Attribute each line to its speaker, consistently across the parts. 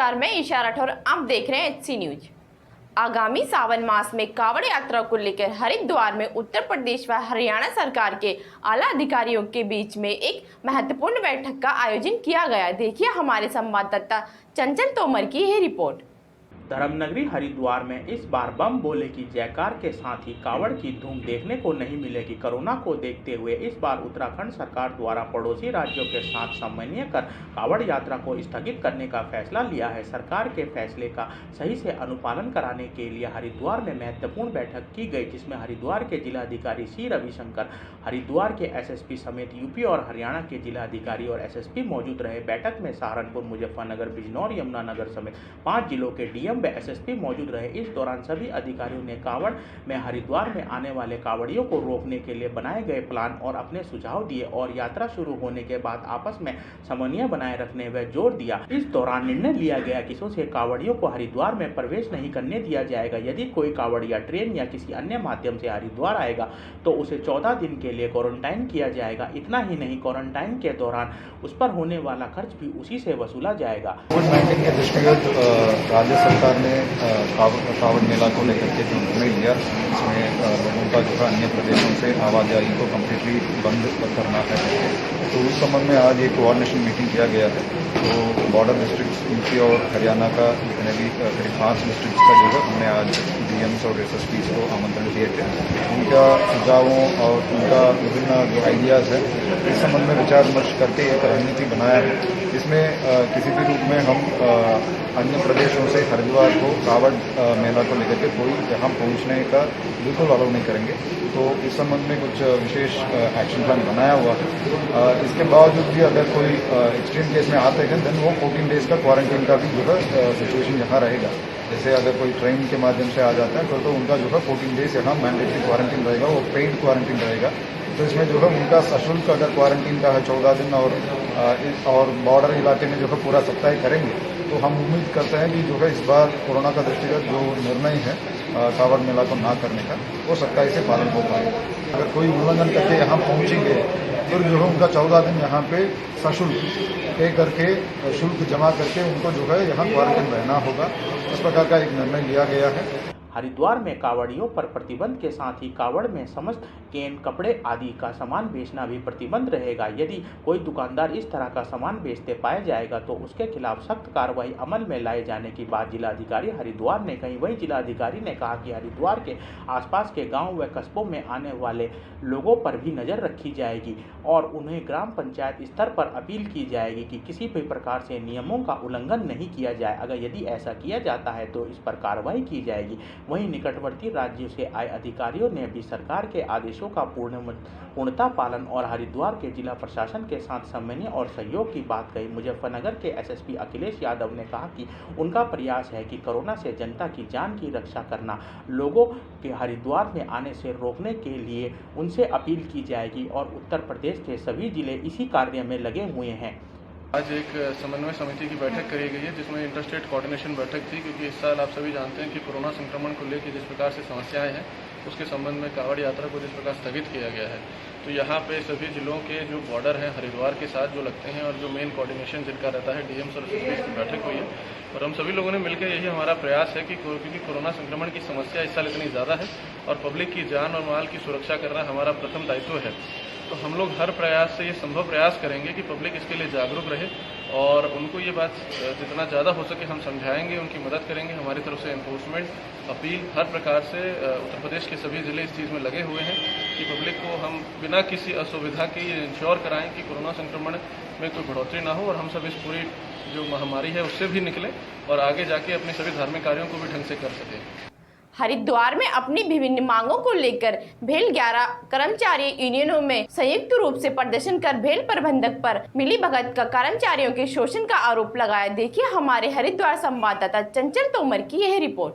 Speaker 1: नमस्कार, मैं ईशा राठौर। आप देख रहे हैं एचसी न्यूज। आगामी सावन मास में कांवड़ यात्रा को लेकर हरिद्वार में उत्तर प्रदेश व हरियाणा सरकार के आला अधिकारियों के बीच में एक महत्वपूर्ण बैठक का आयोजन किया गया। देखिए हमारे संवाददाता चंचल तोमर की यह रिपोर्ट।
Speaker 2: धर्मनगरी हरिद्वार में इस बार बम बोले की जयकार के साथ ही कावड़ की धूम देखने को नहीं मिलेगी। कोरोना को देखते हुए इस बार उत्तराखंड सरकार द्वारा पड़ोसी राज्यों के साथ समन्वय कर कावड़ यात्रा को स्थगित करने का फैसला लिया है। सरकार के फैसले का सही से अनुपालन कराने के लिए हरिद्वार में महत्वपूर्ण बैठक की गई, जिसमें हरिद्वार के जिलाधिकारी सी रविशंकर, हरिद्वार के एसएसपी समेत यूपी और हरियाणा के जिलाधिकारी और एसएसपी मौजूद रहे। बैठक में सहारनपुर, मुजफ्फरनगर, बिजनौर, यमुनानगर समेत 5 जिलों के डीएम व एसएसपी मौजूद रहे। इस दौरान सभी अधिकारियों ने कावड़ में हरिद्वार में आने वाले कावड़ियों को रोकने के लिए बनाए गए प्लान और अपने सुझाव दिए और यात्रा शुरू होने के बाद आपस में समन्वय बनाए रखने व जोर दिया। इस दौरान निर्णय लिया गया कि से कावड़ियों को हरिद्वार में प्रवेश नहीं करने दिया जाएगा। यदि कोई कावड़िया ट्रेन या किसी अन्य माध्यम से हरिद्वार आएगा तो उसे 14 दिन के लिए क्वारंटाइन किया जाएगा। इतना ही नहीं, क्वारंटाइन के दौरान उस पर होने वाला खर्च भी उसी से वसूला जाएगा।
Speaker 3: कोविड-19 के दृष्टिगत राज्य सरकार ने कावड़ मेला को लेकर के जो निर्णय लिया, इसमें लोगों का जो है अन्य प्रदेशों से आवाजाही को कम्प्लीटली बंद करना है, तो उस संबंध में आज एक कोऑर्डिनेशन मीटिंग किया गया है। तो बॉर्डर डिस्ट्रिक्ट यूपी और हरियाणा का जितने भी करीब 5 डिस्ट्रिक्ट का जो है हमने आज डीएम्स और एसएसपीज को आमंत्रण दिए थे। उनका सुझावों और उनका विभिन्न जो आइडियाज़ है इस संबंध में विचार विमर्श करके एक रणनीति बनाया है, जिसमें किसी भी रूप में हम अन्य प्रदेशों से हरिद्वार को कावड़ मेला को लेकर के कोई यहाँ पहुँचने का बिल्कुल अलाउ नहीं करेंगे। तो इस संबंध में कुछ विशेष एक्शन प्लान बनाया हुआ है। इसके बावजूद भी अगर कोई एक्सट्रीम केस में आते हैं देन वो 14 डेज का क्वारंटीन का भी जो है सिचुएशन यहाँ रहेगा। जैसे अगर कोई ट्रेन के माध्यम से आ जाता है तो उनका जो है 14 डेज यहाँ मैंडेटरी क्वारंटीन रहेगा, वो पेड क्वारंटीन रहेगा। तो इसमें जो है उनका सशुल्क अगर क्वारंटीन का है 14 दिन और बॉर्डर इलाके में जो है पूरा सप्ताह करेंगे, तो हम उम्मीद करते हैं कि जो है इस बार कोरोना का दृष्टिगत जो निर्णय है कावड़ मेला को ना करने का, वो सख्ताई से पालन हो पाएगा। अगर कोई उल्लंघन करके यहाँ पहुँचेंगे तो जो है उनका 14 दिन यहाँ पे सशुल्क पे करके शुल्क जमा करके उनको जो है यहाँ क्वारंटीन रहना होगा। इस प्रकार का एक निर्णय लिया गया है।
Speaker 2: हरिद्वार में कावड़ियों पर प्रतिबंध के साथ ही कावड़ में समस्त केन, कपड़े आदि का सामान बेचना भी प्रतिबंध रहेगा। यदि कोई दुकानदार इस तरह का सामान बेचते पाया जाएगा तो उसके खिलाफ सख्त कार्रवाई अमल में लाए जाने की बात जिलाधिकारी हरिद्वार ने कही। वहीं जिलाधिकारी ने कहा कि हरिद्वार के आसपास के गाँव व कस्बों में आने वाले लोगों पर भी नज़र रखी जाएगी और उन्हें ग्राम पंचायत स्तर पर अपील की जाएगी कि किसी भी प्रकार से नियमों का उल्लंघन नहीं किया जाए। अगर यदि ऐसा किया जाता है तो इस पर कार्रवाई की जाएगी। वहीं निकटवर्ती राज्यों से आए अधिकारियों ने भी सरकार के आदेशों का पूर्णता पालन और हरिद्वार के जिला प्रशासन के साथ समन्वय और सहयोग की बात कही। मुजफ्फरनगर के एसएसपी अखिलेश यादव ने कहा कि उनका प्रयास है कि कोरोना से जनता की जान की रक्षा करना, लोगों के हरिद्वार में आने से रोकने के लिए उनसे अपील की जाएगी और उत्तर प्रदेश के सभी जिले इसी कार्य में लगे हुए हैं।
Speaker 4: आज एक समन्वय समिति की बैठक करी गई है, जिसमें इंटरस्टेट कोऑर्डिनेशन बैठक थी, क्योंकि इस साल आप सभी जानते हैं कि कोरोना संक्रमण को लेकर जिस प्रकार से समस्याएं हैं उसके संबंध में कावड़ यात्रा को जिस प्रकार स्थगित किया गया है, तो यहाँ पे सभी जिलों के जो बॉर्डर हैं हरिद्वार के साथ जो लगते हैं और जो मेन कोऑर्डिनेशन जिनका रहता है डीएम्स और एसएसपी की बैठक हुई है और हम सभी लोगों ने मिलकर यही हमारा प्रयास है कि क्योंकि कोरोना संक्रमण की समस्या इस साल इतनी ज़्यादा है और पब्लिक की जान और माल की सुरक्षा करना हमारा प्रथम दायित्व है, तो हम लोग हर प्रयास से ये संभव प्रयास करेंगे कि पब्लिक इसके लिए जागरूक रहे और उनको ये बात जितना ज़्यादा हो सके हम समझाएंगे, उनकी मदद करेंगे। हमारी तरफ से एनफोर्समेंट, अपील हर प्रकार से उत्तर प्रदेश के सभी ज़िले इस चीज़ में लगे हुए हैं कि पब्लिक को हम बिना किसी असुविधा के ये इंश्योर कराएं कि कोरोना संक्रमण में कोई बढ़ोतरी ना हो और हम सब इस पूरी जो महामारी है उससे भी निकलें और आगे जाके अपने सभी धार्मिक कार्यों को भी ढंग से कर सकें।
Speaker 1: हरिद्वार में अपनी विभिन्न मांगों को लेकर भेल 11 कर्मचारी यूनियनों में संयुक्त रूप से प्रदर्शन कर भेल प्रबंधक पर मिलीभगत का कर्मचारियों के शोषण का आरोप लगाया। देखिए हमारे हरिद्वार संवाददाता चंचल तोमर की यह रिपोर्ट।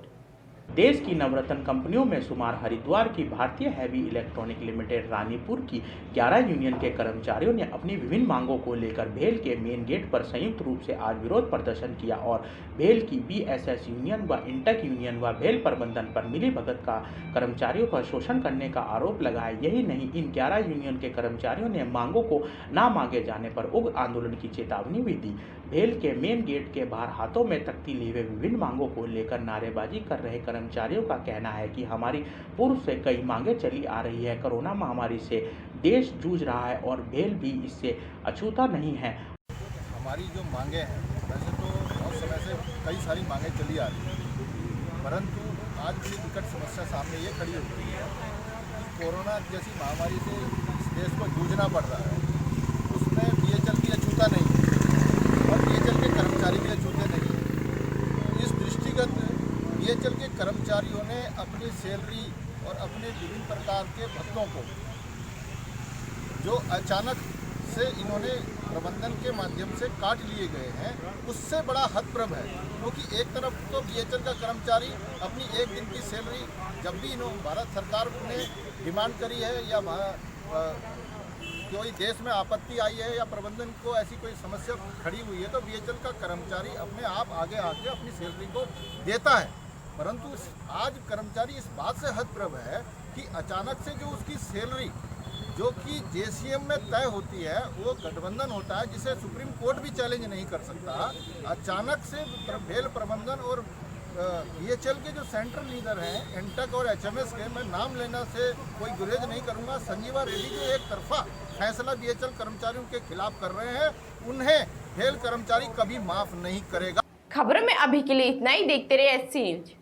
Speaker 2: देश की नवरत्न कंपनियों में शुमार हरिद्वार की भारतीय हैवी इलेक्ट्रॉनिक लिमिटेड रानीपुर की 11 यूनियन के कर्मचारियों ने अपनी विभिन्न मांगों को लेकर भेल के मेन गेट पर संयुक्त रूप से आज विरोध प्रदर्शन किया और भेल की बीएसएस यूनियन व इंटक यूनियन व भेल प्रबंधन पर मिलीभगत का कर्मचारियों का शोषण करने का आरोप लगाया। यही नहीं, इन 11 यूनियन के कर्मचारियों ने मांगों को ना मांगे जाने पर उग्र आंदोलन की चेतावनी भी दी। भेल के मेन गेट के बाहर हाथों में तख्ती लिए हुए विभिन्न मांगों को लेकर नारेबाजी कर रहे कर्मचारियों का कहना है कि हमारी पूर्व से कई मांगे चली आ रही है। कोरोना महामारी से देश जूझ रहा है और भेल भी इससे अछूता नहीं है।
Speaker 5: हमारी जो मांगे हैं, वैसे तो बहुत समय से कई सारी मांगे चली आ रही हैं, परंतु आज भी विकट समस्या सामने ये खड़ी हो रही है कि कोरोना जैसी महामारी से इस देश को जूझना पड़ रहा है। उसमें बीएचएल भी अछूता नहीं है और बीएचएल के कर्मचारी भी अछूते नहीं हैं। इस दृष्टिगत बीएचएल के कर्मचारियों ने अपनी सैलरी और अपने विभिन्न प्रकार के भत्तों को जो अचानक से इन्होंने प्रबंधन के माध्यम से काट लिए गए हैं, उससे बड़ा हतप्रभ है। क्योंकि एक तरफ तो बीएचएल का कर्मचारी अपनी एक दिन की सैलरी जब भी भारत सरकार ने डिमांड करी है या कोई देश में आपत्ति आई है या प्रबंधन को ऐसी कोई समस्या खड़ी हुई है, तो बीएचएल का कर्मचारी अपने आप आगे आके अपनी सैलरी को देता है। परंतु आज कर्मचारी इस बात से हतप्रभ है कि अचानक से जो उसकी सैलरी जो कि जेसीएम में तय होती है, वो गठबंधन होता है जिसे सुप्रीम कोर्ट भी चैलेंज नहीं कर सकता। अचानक से भेल प्रबंधन और बीएचएल के जो सेंट्रल लीडर हैं इंटक और एचएमएस के, मैं नाम लेना से कोई गुरेज नहीं करूंगा, संजीवा रेड्डी जो एक तरफा फैसला बीएचएल कर्मचारियों के खिलाफ कर रहे हैं, उन्हें भेल कर्मचारी कभी माफ नहीं करेगा।
Speaker 1: खबरों में अभी के लिए इतना ही। देखते रहिए SC न्यूज।